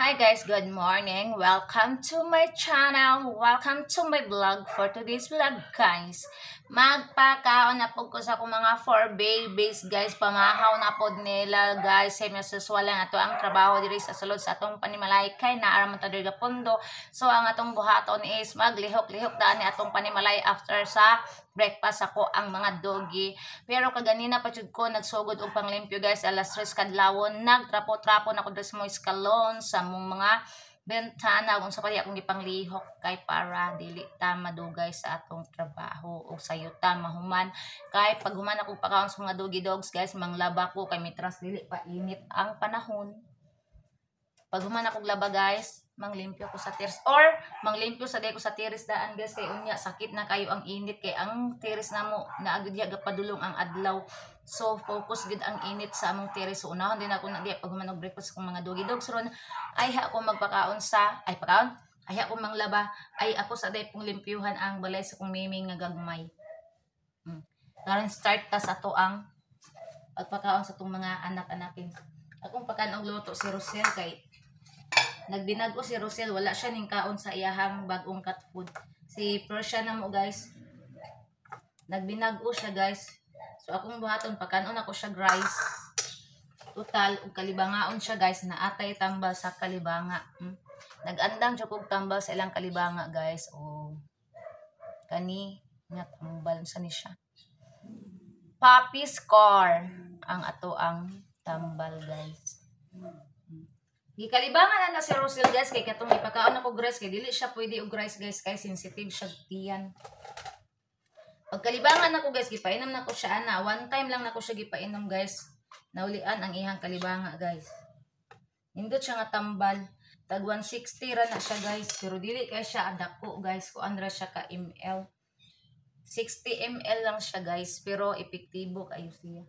Hi guys, good morning. Welcome to my channel. Welcome to my vlog. For today's vlog guys, magpakaon na po ko sa akong mga 4 babies guys. Pamahaw na po nila guys. Sa masuswala na to ang trabaho diri sa sulod sa atong panimalay kay naaraman ta diri gapundo. So ang atong buhaton is maglihok-lihok daan ni atong panimalay after sa breakfast ako ang mga doggy. Pero kaganina pa jud ko nagsugod og panglimpyo guys, alas 3 kadlawon. Nagtrapo-trapo na ko dres mo eskalon sa mong mga bentana kung sa kaya akong gipanglihok kay para dili ta madugay sa atong trabaho o sayuta mahuman kay pag human ako pakaon sa mga doggy dogs guys, manglaba ko kay mitras dili pa init ang panahon. Pag human akong laba guys, manglimpyo ko sa tiris or manglimpyo sa day ko sa tiris daan guys kay unya sakit na kayo ang init kay ang tiris namo naagud ya gapadulong ang adlaw. So focus gid ang init sa among tiris. So unahon din ako na di pag human og breakfast kung mga doggy dogs ron ay ako magpakaon sa pakaon ay ako manglaba ay ako sa day pong limpyuhan ang balay sa kong miming nga gagmay. Karon start ta sa to ang pagpakaon sa tong mga anak-anakin. Akong pakaon luto si Rosel kay nagbinag ko si Rosel, wala siya ning kaon sa iyahang bagong cat food. Si Persia na mo guys. Nagbinag ko siya guys. So akong buhaton pakanon ako siya rice. Total og kalibangaon siya guys na atay tambal sa kalibanga. Nagandang siya kog tambal sa ilang kalibanga guys. O kani nga tambal sa ni siya. Puppy score ang ato ang tambal guys. Gikalibangan na si Rosel guys kay katong ipakaon ako rice kay dili siya pwede og rice guys kay sensitive siya tiyan. Pagkalibangan ako guys gipainom nako siya ana. One time lang nako siya gipainom guys. Naulian ang ihang kalibanga guys. Nindot siya nga tambal. Tag 160 ra na siya guys pero dili kay siya dako guys ko andra siya ka ml. 60 ml lang siya guys pero epektibo kayo siya.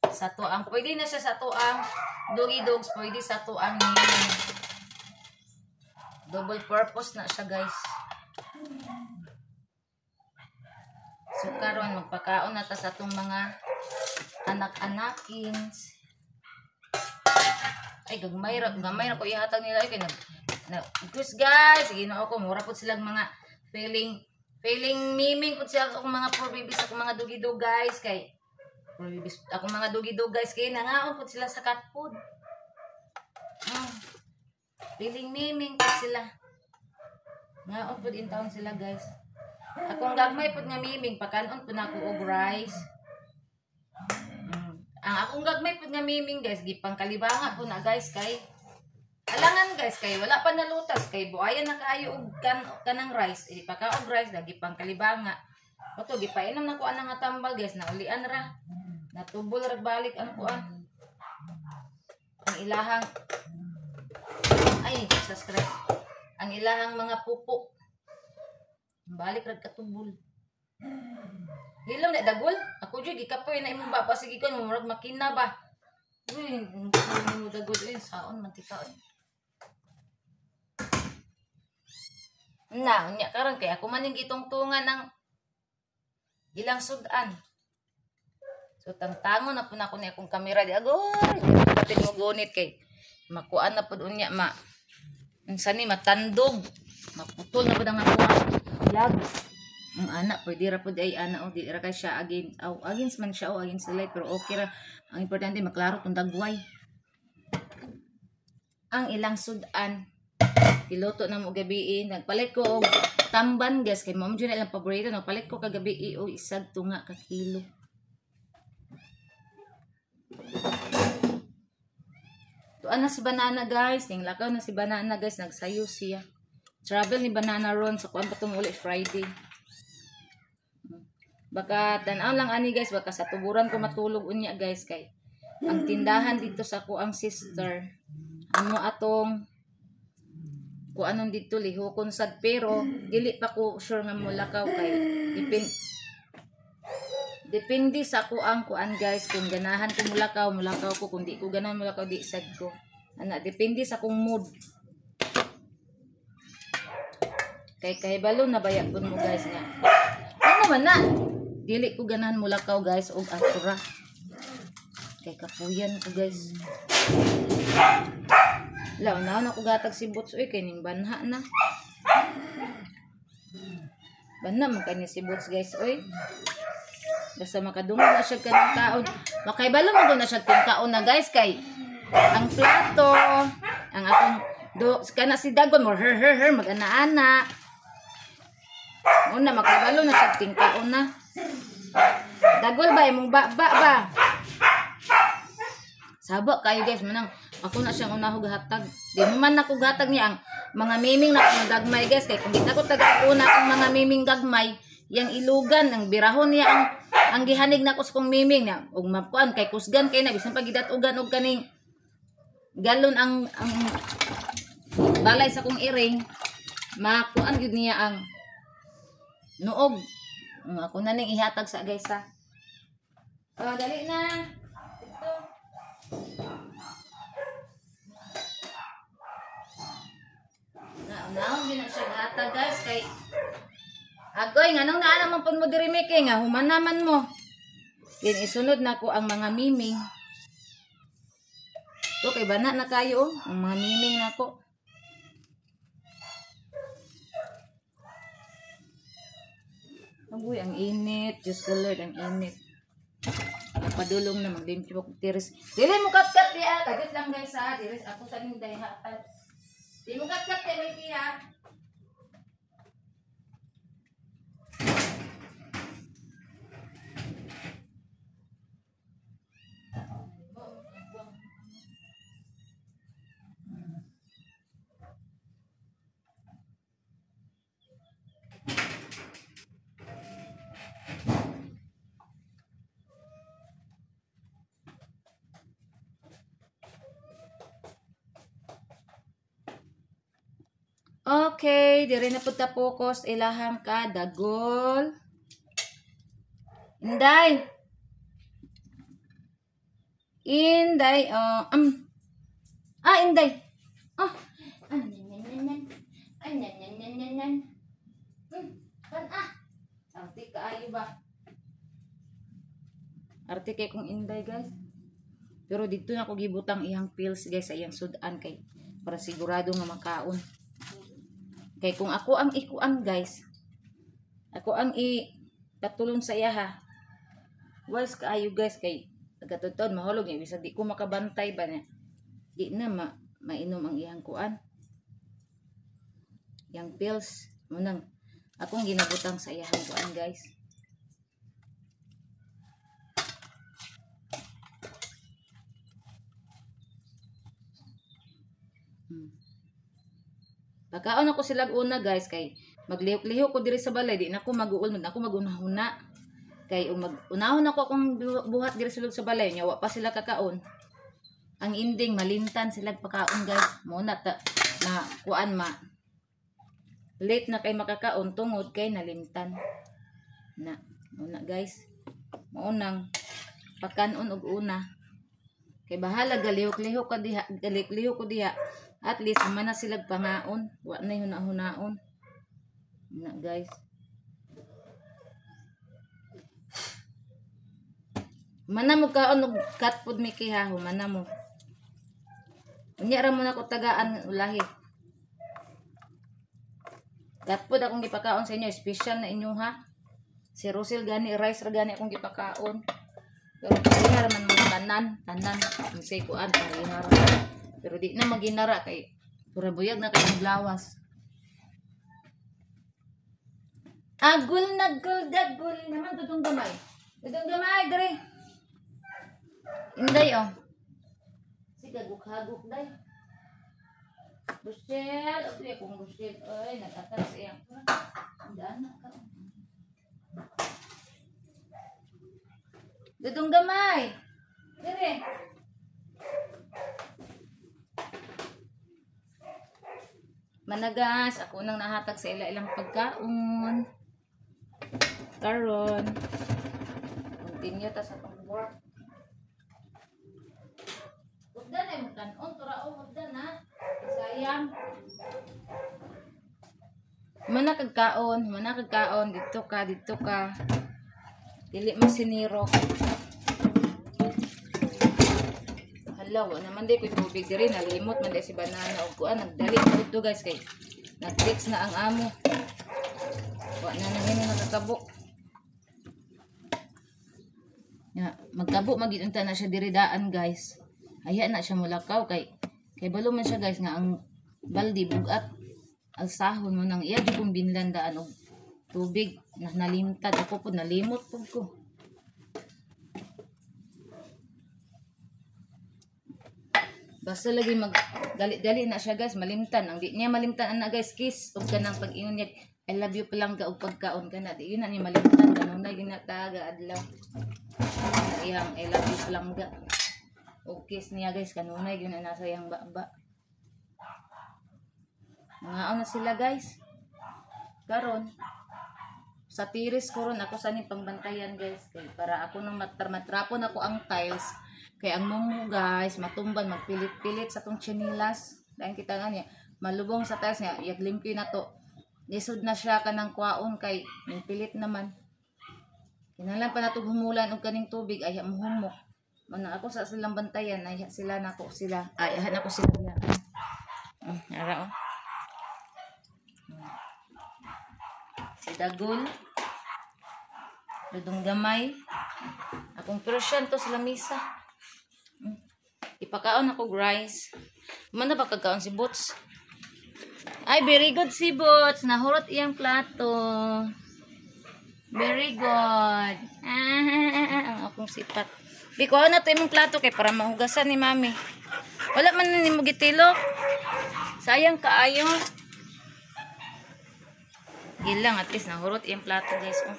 Sa to ang pwede na siya sa to ang doggy dogs, pwede sa to ang double purpose na siya guys. So karon magpakaon na ta sa tong mga anak-anakin. Ay gamay ra ko ihatag nila kay Chris guys, Ginoo ko mura pud silang mga feeling miming pud siya akong mga poor babies akong mga doggy dog guys kay akong mga doggy dog guys kay nangaon pud sila sa cat food. Feeling miming pud sila. Ngaon pud in town sila guys. Akong gagmay pud nga miming pakanon pud nako og rice. Ang akong gagmay pud nga miming guys gipang kalibanga pud na guys kay alangan guys kay wala pa nalutas kay buayan na kaayo og kanang rice. Di pa ka og rice lagi pang kalibanga. Oto gipainom nako ana nga tambal guys naulian ra. Natubol ra balik ang kuan. Ang ilahang subscribe. Ang ilahang mga pupo. Balik ra katubol. Hilaw na dagol. Ako jud gikapoy na imong baba sige kon murag makina ba. Uy, mo dagol saon mantika. Nya karon kay ako man ning gitungtungan ng ilang sudan. So tangtangon na po na ako ni akong kamera di agoy. Kapit mo gunit kay makuan na pud unya unsa ni matandog. Maputol na pud ang ako lag. Ang anak pwede ra pud ay ana o di ra kay siya against man siya o against the light pero okay ra. Ang importante maklaro tong dagway. Ang ilang sudan piloto na mo gabi nagpalit ko og tamban guys kay mom jud ilang paborito nagpalit ko kagabi o isag tunga ka kilo. Tuan na si Banana guys. Ning lakaw na si Banana guys. Nagsayo siya. Travel ni Banana ron. Sa kuan pa itong ulit Friday. Baka tanaw lang ani guys. Baka sa tuburan ko matulog unya guys. Kay ang tindahan dito sa ko ang sister. Ano atong kuanon dito lihokon sad pero dili pa ko sure nga mulakaw kay depende sa kuang kuan guys kung ganahan ko mulakaw ko kung di ko ganahan mulakaw di sad ko ana depende sa kung mood kay kahibalo na bayad pud mo guys nga ano man na dili ko ganahan mulakaw guys og atura kay kapuyan ko guys Law na ako gatag si Boots oy kay ning banha na. Banha man kani si Boots guys oy. Basta makadungog na siya kanang kaon. Makaibalo mo na siya ting kaon na guys kay ang plato, ang akong kana si Dagon mo her mag-ana-ana. Una makaibalo na siya ting kaon na. Dagol ba imong ba? Sabo kayo guys manang ako na siyang unahog hatag. Di man ako gatag niya ang mga miming na gagmay guys kay kung kita ko taga-una ang mga miming gagmay, yang ilugan ang birahon niya ang gihanig na kus kong miming na ug mapuan kay kusgan kay na bisan pagidatugan og kaning galon ang balay sa kong iring makuan gyud niya ang nuog. Ako na ning ihatag sa guys ha. Dali na. Ito. Naon gina siya hatag guys kay agoy nganong naa naman pud mo diri Miki nga human naman mo. Din isunod nako ang mga miming. To kay bana na kayo ang mga miming nako. Agoy ang init, Diyos ko Lord ang init. Padulong na maglimpyo ko tiris. Dili mo kat-kat diya, kagit lang guys ha, tiris ako sa ning dayhatan. Di mo kat-kat kay Miki ha. Okay, dire na pud ta focus ilahang ka dagol. Inday. Inday, Inday. Arte kaayo ba? Arte kay kong Inday guys. Pero dito na ko gibutang iyang pills guys sa iyang sudan kay para sigurado nga makaon. Kay kung ako ang ikuan guys, ako ang patulong sa iya ha. Was kaayo guys kay tagatotod mahulog niya bisa di ko makabantay ba niya. Di na mainom ang iyang kuan. Yang pills munang akong ginabutang sa iyang kuan guys. Pagkaon ako sila una guys kay maglihok-lihok ko diri sa balay di na ako mag-uul man ako magunahuna kay unahon ako akong buhat diri sulod sa balay nya wa pa sila kakaon ang ending malintan sila pagkaon guys mo na kuan late na kay makakaon tungod kay nalintan na una guys maunang pagkanon og una kay bahala galihok-lihok ko diha at least man na sila pangaon wa na hunaon na guys mana mo kaon og cat food Miki ha mana mo unya ra mo na ko tagaan ulahi cat food akong gipakaon sa inyo special na inyo ha si Rosil gani rice ra gani akong gipakaon pero parihar man mo tanan say kuan parihar pero di na maginara kay pura buyag na kay lawas. Agul nagul dagul naman dudong gamay. Dudong gamay dere. Inday oh. Sige gugaguk day. Busel, okay kung busel oy nagatas iyang. Dana ka. Dudong gamay. Dere. Managas, ako nang nahatag sa ilang pagkaon. Karon. Continue ta sa pag-work. Ugdan ay magkanon, turaon ugdan ha. Sayang. Manakagkaon, dito ka. Dili mo siniro. adlaw naman di ko tubig diri nalimot man di si banana og kuan nagdali ko to guys kay nag-text na ang amo. Wa na nang nakakabo. Ya, magkabo magidunta na siya diri daan guys. Aya na siya mulakaw kay balo man siya guys nga ang baldi bugat alsahon mo nang iya di kong binlandaan og tubig na nalimtad ako po nalimot po ko. Basta lagi magdali-dali na siya guys, malimtan. Ang di niya malimtan na guys, kiss. Huwag ka nang pag-ingon niya, I love you palang ka o pagkaon ka na. Di yun na niya malimtan. Ganun na yun na taga adlaw. Iyang I love you palang ka. O kiss niya guys, ganun na yun na nasa iyang baba. Mga na sila guys. Karon sa tiris ko ron ako sanin pangbantayan guys. Kaya para ako nang matrapon ako ang tiles. Kaya ang mumu guys, matumban, magpilit-pilit sa tong chinilas. Dahil kita nga niya, malubong sa tiles niya, yaglimpi na to. Nisod na siya ka ng kwaon kay pilit naman. Kinalan pa na ito humulan o kaning tubig, ay muhumok. Manang ako sa silang bantayan, ay sila na ko sila. Ay, ahan ako sila. Ara o. Si Dagul. Dudong gamay. Akong Persian to sa lamisa. Ipakaon ako guys. Mana ba kagkaon si Boots? Ay, very good si Boots. Nahurot iyang plato. Very good. Ang akong sipat. Bikuha na ito yung plato kay para mahugasan ni mami. Wala man na ni mo gitilok. Sayang kaayo. Gilang at least nahurot iyang plato guys. Oh.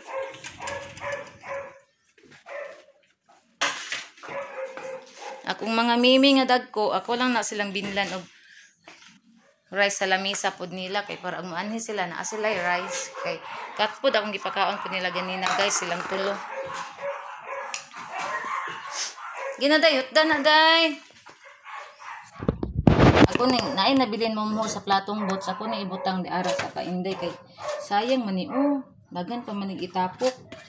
Akong mga mimi nga dagko, ako lang na silang binlan og rice sa lamisa pod nila kay para umanhi sila na sila rice kay katpod akong gipakaon pod nila ganina guys silang tulo. Ginadayot na day. Ako naay nabilin mo sa platong Boots ako na ibutang di ara sa kainday kay sayang man ni dagan pa man itapok.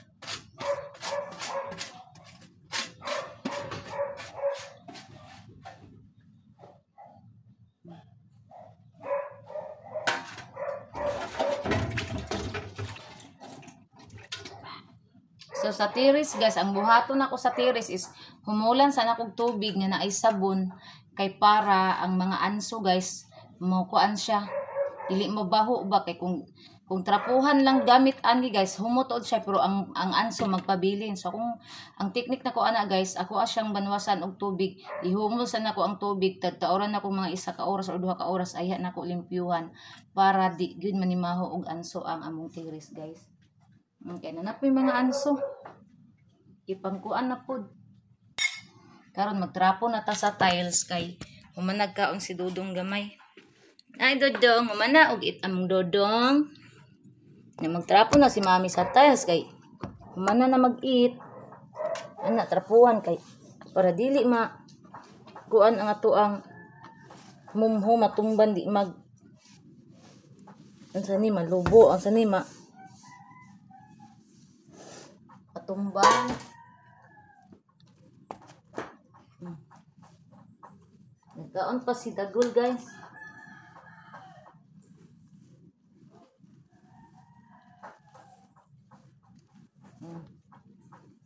So sa tiris guys, ang buhaton ako sa tiris is humulan sana kog tubig nga naay sabon kay para ang mga anso guys makuan siya. Dili mabaho ba kay kung trapuhan lang gamit ani guys, humutod siya pero ang anso magpabilin. So kung ang technique nako ana guys, ako asyang banwasan og tubig, ihumol sa nako ang tubig tadtaoran nako mga 1 ka oras o 2 ka oras ayha nako limpyuhan para di gyud manimaho og anso ang among tiris guys. Okay, nanap yung mga anso. Ipangkuan na pod. Karon magtrapo na ta sa tiles kay humanag kaon si Dodong gamay. Ay Dodong, humana og among Dodong. Na magtrapo na si Mami sa tiles kay humana na mag-eat. Ana trapuan kay para dili kuan ang ato ang mumho matumban di mag ang sani malubo ang sani tumbang. Nagkaon pa si Dagul guys.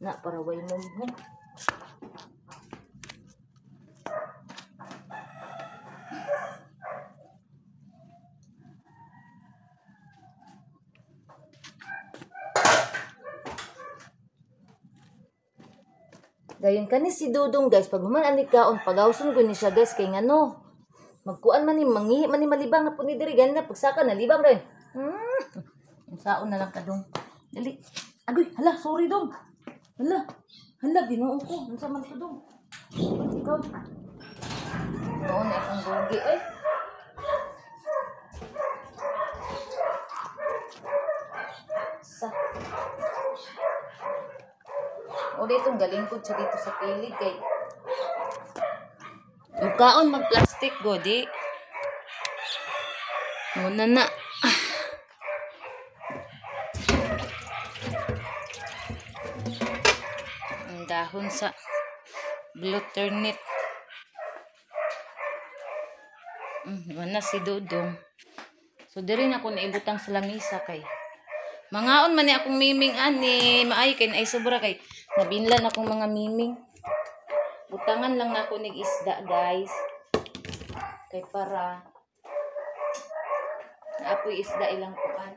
Na para way mo. Dayon kani si Dudong guys, pag human ani kaon pagawson ko ni siya guys kay ngano. Magkuan man ni mangihi man ni malibang na pud ni diri ganina pagsaka na libang rin. Saon na lang kadong. Dali. Agoy, hala, sorry dong. Hala. Hala Ginoo ko. Unsa man to dong? Ikaw. Noon na akong gogi eh. Sa o dito galing ko siya dito sa kilid kay mukaon mag-plastic godi. Muna na. Ang dahon sa butternut. Wala si Dudong. So diri na ko naibutang sa lamisa kay mangaon man ni akong miming ani, maay kay ay sobra kay nabinlan akong mga miming. Butangan lang nako nig isda, guys. Kay para naapoy isda ilang kuan.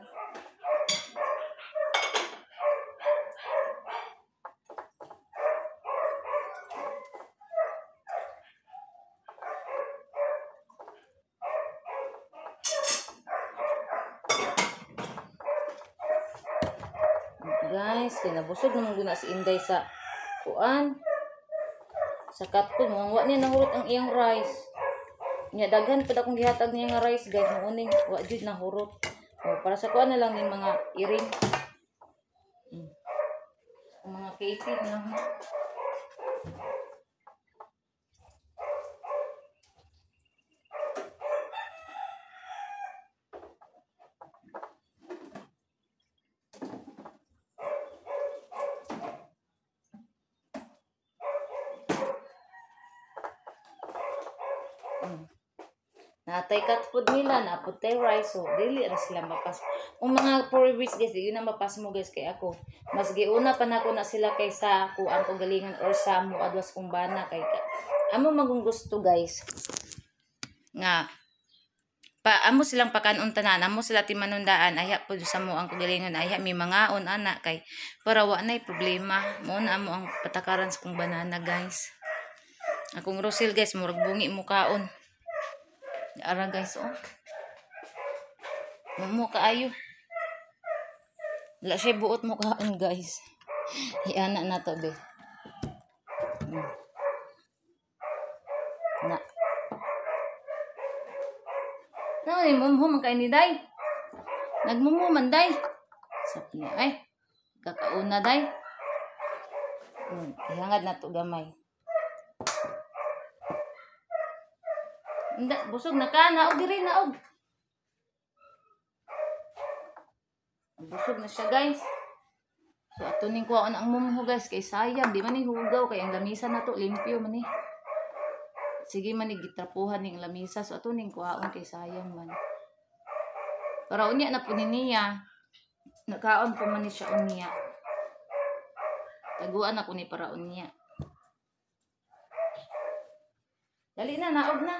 Guys, kinabusog naman guna si Inday sa kuan. Sa katpon, wa niya nahurot ang iyang rice. Nya daghan pud akong gihatag niya nga rice, guys. Muuning wa jud nahurot. O, para sa kuan na lang yung mga iring. Mga cake lang. Natay cat food nila, naputay rice, so dili ra sila mapas. Kung mga 4 weeks guys, yun na mapas mo guys kay ako. Mas giuna pa nako na sila kaysa ako ang kagalingan or sa mo adwas kong bana kay amo magong gusto guys. Nga amo silang pakanon tanan, amo sila timanundaan, ayha pud sa mo ang kagalingan, ayha mi mangaon ana kay para wa nay problema. Mo na amo ang patakaran sa kong banana guys. Akong Rosil guys, murag bungi mo kaon. Ara guys, oh. Mo kaayo. Wala siya buot mo kaon guys. Iana na to be. Na. Nay, mumhum kay ni day. Nagmumuman day. Sapi niya ay. Kakauna day. Ihangad na to gamay. Busog na ka, naog diri, naog. Busog na siya guys. So ato ning kuhaan ang mumho guys, kay sayang di man ni hugaw kay ang lamisa na to limpyo man ni. Sige man ni gitrapuhan ning lamisa, so ato ning kuhaan kay sayang man. Para unya na po niya. Nakaon pa man ni siya unya. Taguan ako ni para unya. Dali na, naog na.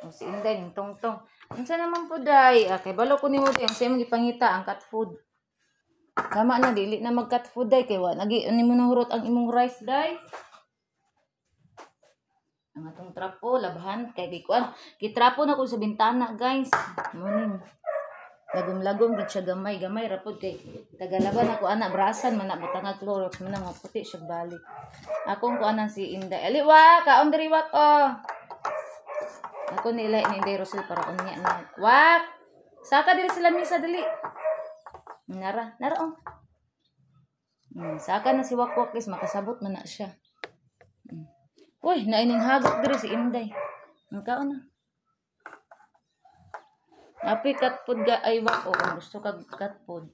O si Inday ning tongtong. Unsa naman po day? Kay balo ko nimo day ang sa imong gipangita ang cat food. Tama na dili na mag cat food day kay wa lagi nimo nahurot ang imong rice day. Ang atong trapo labahan kay gikuan. Gitrapo na ko sa bintana guys. Morning. Lagom-lagom gid siya gamay ra pud kay tagalaban ako ana brasan man na butang Clorox man nga puti siya balik. Akong kuanan si Inday. Aliwa, kaon diri wak oh. Ako nila ni Inday Rosil para unya na. Wak! Saka dili sila misa dili. Nara oh. Saka na si Wak guys, makasabot man na siya. Uy, naining hagok diri si Inday. Ang kaon na. Api cat food ga ay Wak o kung gusto kag cat food.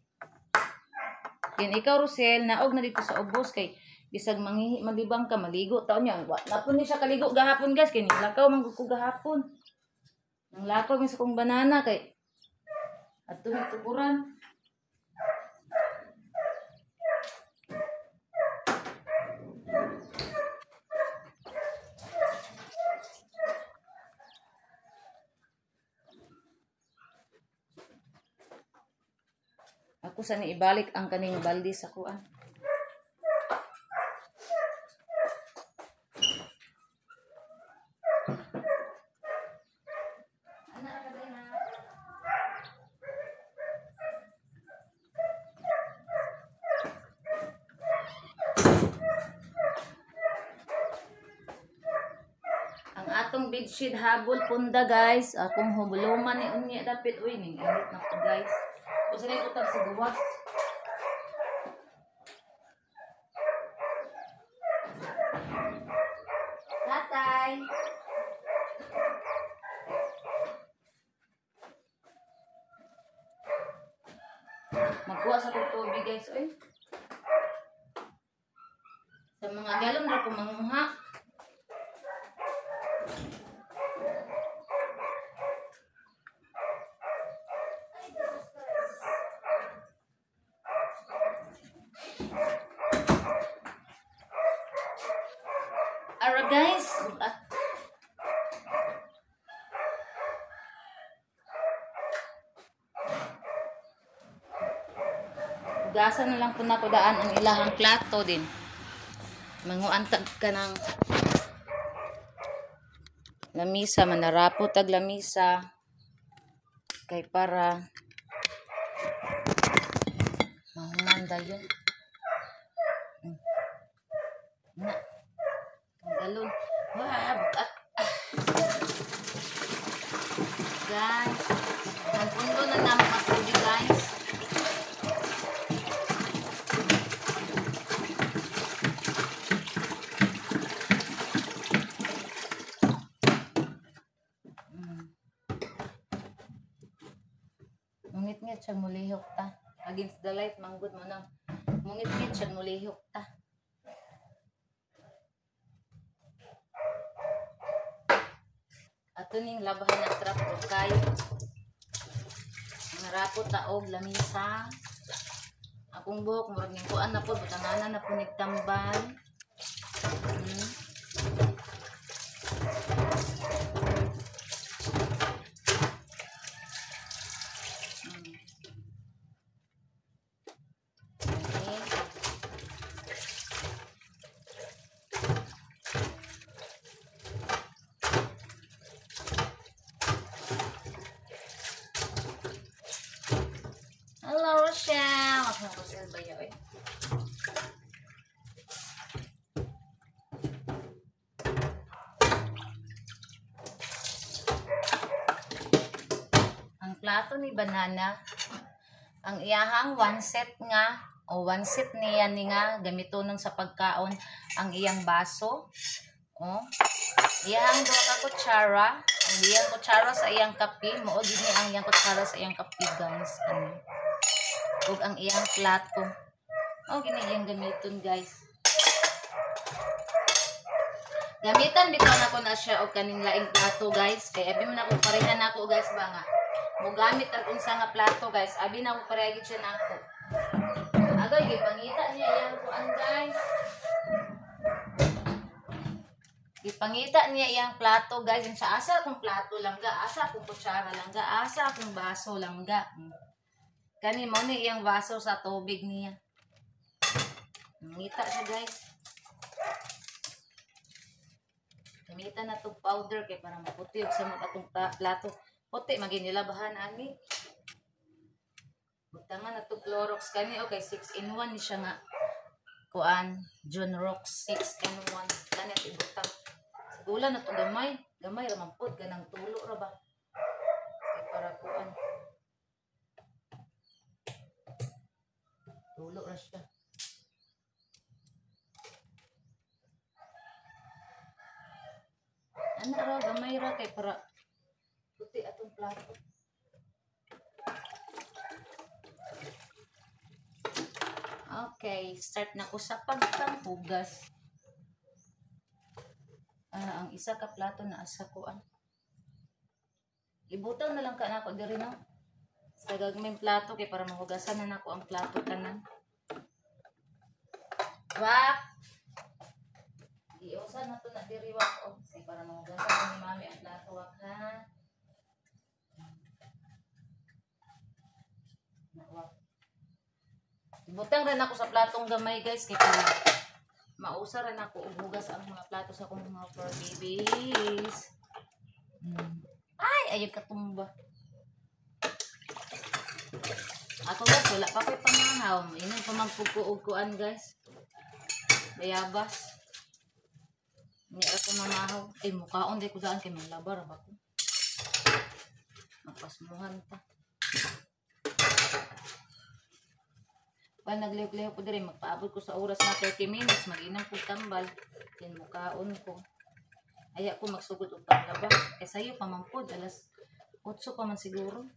Yan ikaw Rosel, naog na dito sa ubos kay bisag malibang ka, maligo taon niya. Napon ni siya kaligo gahapon guys, kay nilakaw man ko gahapon. Nang lakaw mi sa kong banana kay adto mi tuburan. Ako sa ni ibalik ang kaning baldi sa kuan. Atong bedsheet habol punda guys. Akong hubuluman ni unya dapit uy ning init na ko guys. Usa ni utang sa duwas. Tatay. Magkuha sa tubig guys uy. Sa mga galon ra ko manguha. Gasa na lang po na ko daan ang ilahang plato din. Manguantag ka ng lamisa, manarapo tag lamisa. Kay para mahumanda yun. Na. Galon. Wow, bukat. Guys, nagpundo na naman ang tubig, guys. Mungit-ngit siya mulihok ta. Against the light, manggod mo na. Mungit-ngit siya mulihok ta. Ato ning labahan ng trap o kayo. Narapo taog, lamisa. Akong buhok, murag ning kuan na po, butanganan na po nagtambal. Hello, Rochelle! Ako na Rochelle ba yun? Ang plato ni Banana, ang iyahang one set nga, o one set niya ni nga, gamito nun sa pagkaon, ang iyang baso. O, iyahang duha ka kutsara, ang iyang kutsara sa iyang kape, mo din ni ang iyang kutsara sa iyang kape, guys. Ug ang iyang plato. O, gini iyang gamiton, guys. Gamitan bitaw na ko na siya og kaning laing plato, guys. Kay abi man ako pareha nako, guys, ba nga. Mo gamit ang unsa nga plato, guys. Abi na ko pareha gid siya nako. Agay gipangita niya iyang kuan, guys. Gipangita niya iyang plato, guys. Sa asa akong plato lang ga, asa akong kutsara lang ga, asa akong baso lang ga. Kani mo ni iyang baso sa tubig niya. Ngita siya, guys. Gamitan na itong powder kay para maputi og samot atong plato. Puti maginilabahan ani. Butangan na itong Clorox kani o kay 6-in-1 ni siya nga. Kuan, John Rox 6-in-1. Kani at ibutang. Sigula na ito gamay. Gamay ramang pod ganang tulo ra ba. Kay para kuan. Tulo ra siya. Ano ra, gamay ra kay para puti atong plato. Okay, start na ko sa pagpanghugas. Ang isa ka plato na asa ko ibutang na lang ka na ako diri no. Sa gagmay plato kay para mahugasan na nako ang plato tanan. Wak. Iusan na to na diri wak o kay para mahugasan ni mami ang plato wak ha. Wak. Ibutang rin ako sa platong gamay, guys, kaya mausa rin ako ubugas ang mga plato sa akong mga for babies. Ay, ayun katumba. Ako, guys, wala pa ko'y pamahaw. Inon pa magpukuog-kuan, guys. Bayabas. Hindi ako mamahaw. Ay, mukhaon di ko daan kay malabar ba ko. Magpasmuhan ta. Pag nagliw-liw ko diri, magpaabot ko sa oras na 30 minutes, mag-inang ko tambal, yan mukaon ko. Aya ko magsugod og panglaba. Kaya sa'yo pamampod, alas 8 pa man siguro.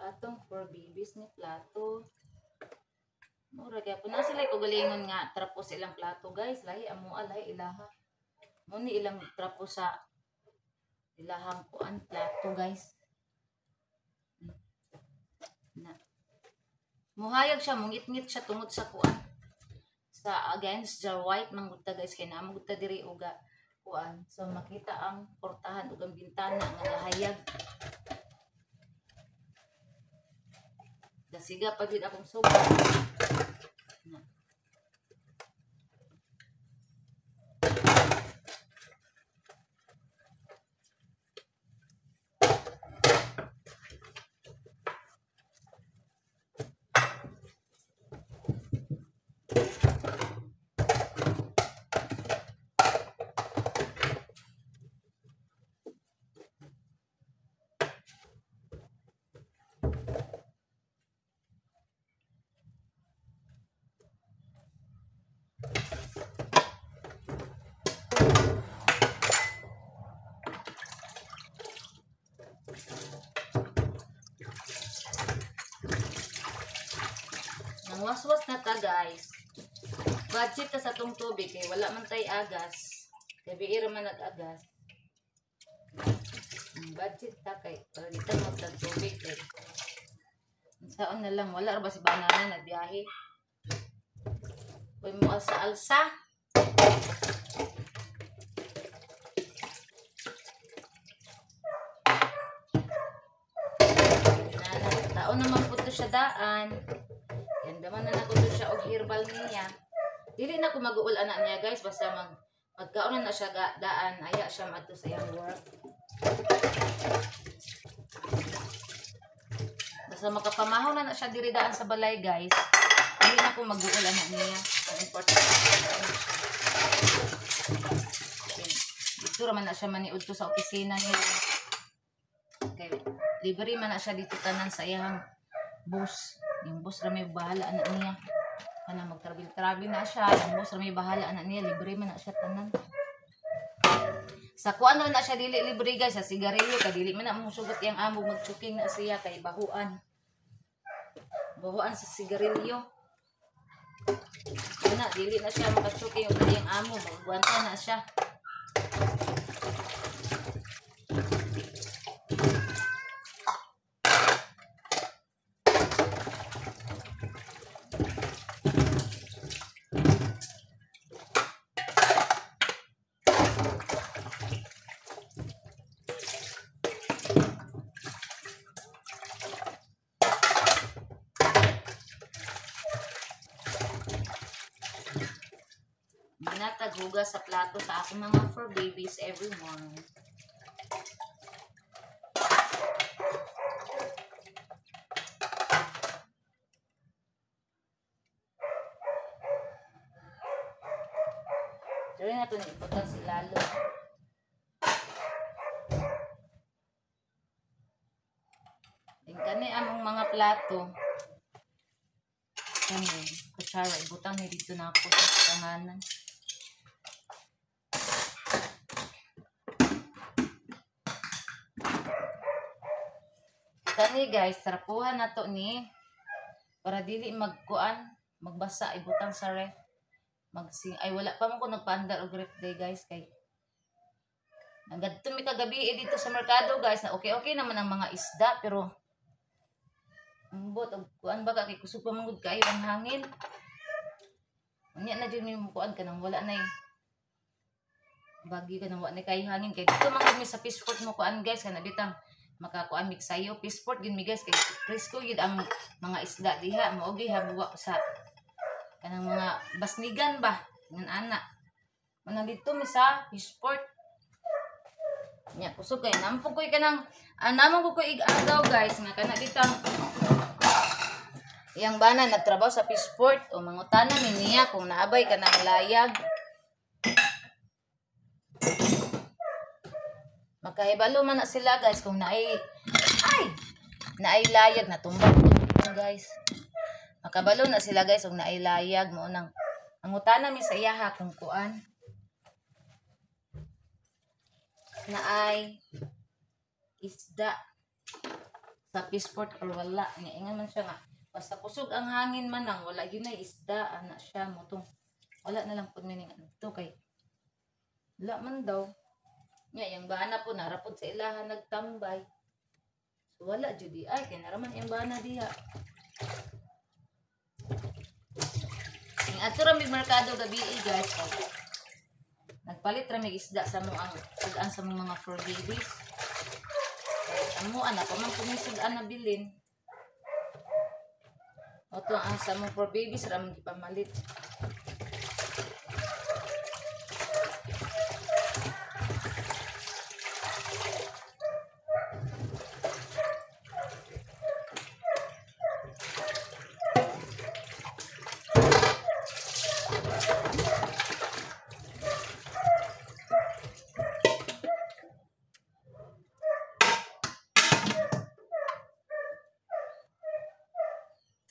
Atong for babies ni plato. Mura kaya po na sila galingon nga trapo sa ilang plato guys. Lahi amo lahi ilaha. Mo ni ilang trapo sa ilahang kuan plato guys. Na. Muhayag siya, mungit-ngit siya tungod sa kuan. Sa against the white manggudta guys kay na magudta diri uga kuan. So makita ang portahan ug ang bintana nga gahayag. Dasiga pa gid akong suba. Nang waswas na ta guys. Budget ta sa tong tubig kay wala man tay agas. Kay biir man nag-agas. Budget ta kay para dito magtag tubig kay. Saan na lang wala ra ba si banana nagbiyahe. Uy mo sa alsa. Taon naman po to siya daan. Yan daman na nakuto siya og herbal niya. Dili na ko mag-uul anak niya guys basta magkaon na siya daan aya siya madto sa iyang work. Basta makapamahaw na siya diri daan sa balay guys. Dili na ko mag-uul anak niya. Ang important. Dito raman na siya maniud to sa opisina niya. Okay. Libre man na siya dito tanan sa iyang boss. Yung boss ra may bahala anak niya. Kana magtrabil-trabil na siya. Yung boss ra may bahala anak niya. Libre man na siya tanan. Sa kuan na siya dili libre guys. Sa sigarilyo. Kadili man na musugot yung amo. Magchuking na siya kay bahuan. Bahuan sa sigarilyo. Una, dili na siya makachuking yung amo. Magbuwanta na siya. Nataghugas sa plato sa aking mga fur babies every morning. Dili na ito naiputan si Lalo. Kani among mga plato. Kani, kutsara, ibutang ni dito na ako sa tanganan. Kani guys, trapuhan na to ni para dili magkuan, magbasa ibutang sa ref. Ay wala pa man ko nagpaandar og ref day guys kay nagadto mi kagabi dito sa merkado guys na okay naman ang mga isda pero ambot og kuan ba kay kusog pa mangud kayo ang hangin. Unya na jud mi kuan kanang wala na bagi kanang wala na kay hangin kay dito man mi sa Peaceport mo kuan guys kana bitang makakuan mix sayo Peaceport gid mi guys kay presko gid ang mga isda diha mao gi habuwa sa kanang mga basnigan ba ngan ana man dito mi sa Peaceport nya kusog kay nampog koy kanang namon ko ig-agaw guys nga kana bitang iyang bana nagtrabaho sa Peaceport o mangutana mi niya kung naabay kanang layag. Makahibalo man na sila guys kung naay layag na tumbak guys. Makabalo na sila guys kung naay layag mo nang mangutana mi sa iyaha kung kuan naay isda sa Peaceport or wala nga ingan man siya nga Basta kusog ang hangin man nang wala yun ay isda ana siya mo tong wala na lang pud mining to kay wala man daw nya yang bana po narapod sa ilahan nagtambay so wala judi ay kay naraman yang bana diha ning adto ra mig merkado gabi guys nagpalit ra mig isda sa mo ang sudan sa mga for babies amo ana pa man kung sudan na bilin oto ang sa mo for babies ra man gipamalit.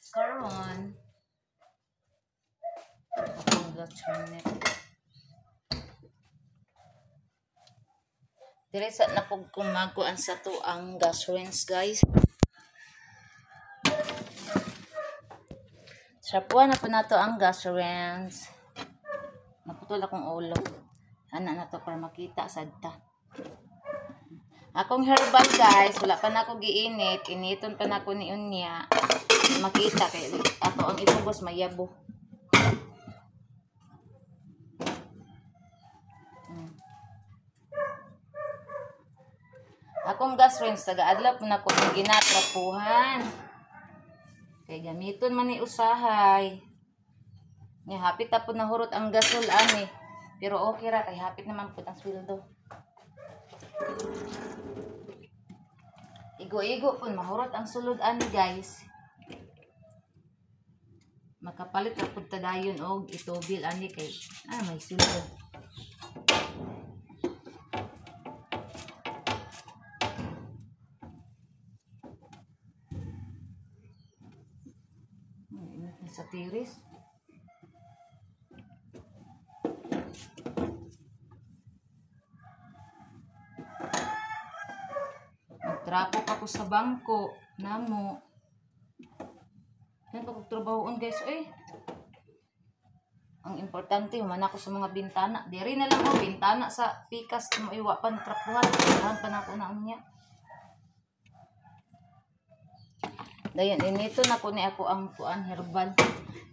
Karon akong gatsunet dire sa napog kumaguan sa to ang gas rinse guys sapuan na po na to ang gas rinse naputol akong ulo ana na to para makita sadta akong herbal guys wala pa na ako giinit initon pa na ako ni unya makita kay ato ang ibugos mayabo. Akong gas rinse taga-adlaw po na ko ginatrapuhan. Kay gamiton man ni usahay. Ni hapit ta po nahurot ang gasol ani. Pero okay ra kay hapit naman po ang sweldo. Igo-igo po mahurot ang sulod ani guys. Makapalit ra pud ta dayon og itobil ani kay may sulod. Init sa tiris. Nagtrapo pa ko sa bangko namo. Yan pagtrabahoon guys ang importante human ako sa mga bintana diri na lang bintana sa pikas maiwa pa natrapuhan pa na ako na unya dayon inito na ko ni ako ang kuan herbal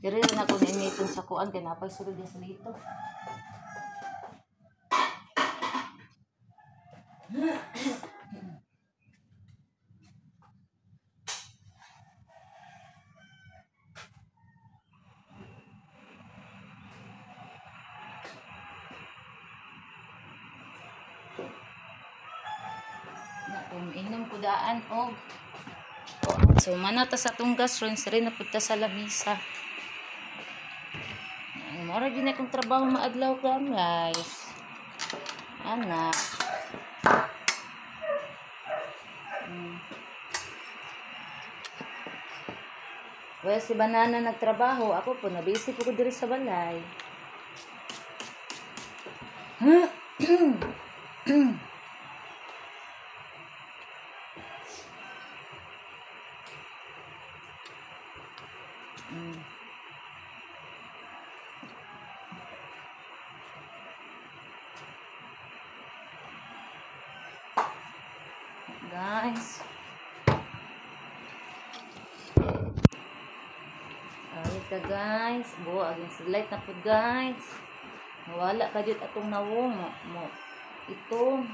diri na ako ni inito sa kuan kay napay sulod sa lito inom ko daan so manata sa tong gas rinse rin na punta sa lamisa mora gina kong trabaho maadlaw guys anak well si banana nagtrabaho ako po nabisi po ko diri sa balay guys ayun ka guys buo aging light na po guys nawala ka dito atong nawo mo ito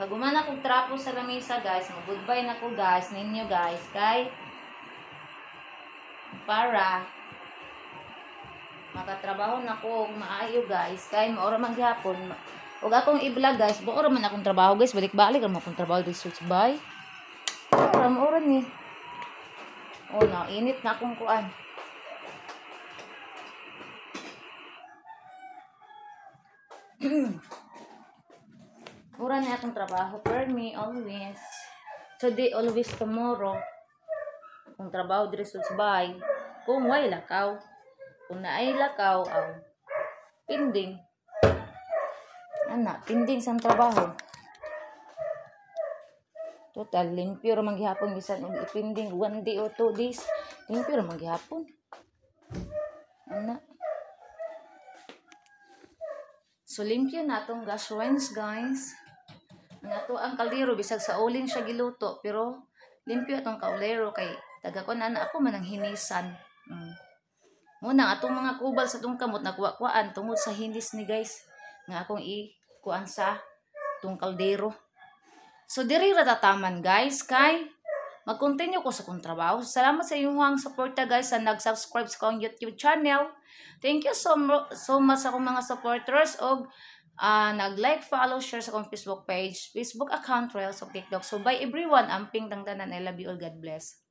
pag umana kong trapo sa lamesa guys mag-goodbye na ko guys ninyo guys kay para makatrabaho na ko maayo guys kay maora man gyapon ug akong i-vlog guys maora man akong trabaho guys balik-balik ra man akong trabaho this week bye maora ni na init na akong kuan Mura na akong trabaho. For me, always. Today, always tomorrow. Kung trabaho diri sa bahay. Kung way lakaw. Kung naay lakaw, pending. Pending sa trabaho. Total, limpyo ra maghihapon bisan og ipinding 1 day or 2 days. Limpyo ra maghihapon. So limpyo na atong gas rinse, guys. Nato ang kaldero bisag sa uling siya giluto, pero limpyo atong kaldero kay taga ko na ako man ang hinisan. Muna atong mga kubal sa tong kamot nakuha-kuhaan tungod sa hinis ni guys nga akong kuan sa tong kaldero. So diri ra tataman guys kay mag-continue ko sa kong trabaho. Salamat sa inyong suporta guys sa nag-subscribe sa akong YouTube channel. Thank you so much sa akong mga supporters og nag-like, follow, share sa akong Facebook page, Facebook account, Reels of TikTok. So bye everyone, amping tangtanan. I love you all. God bless.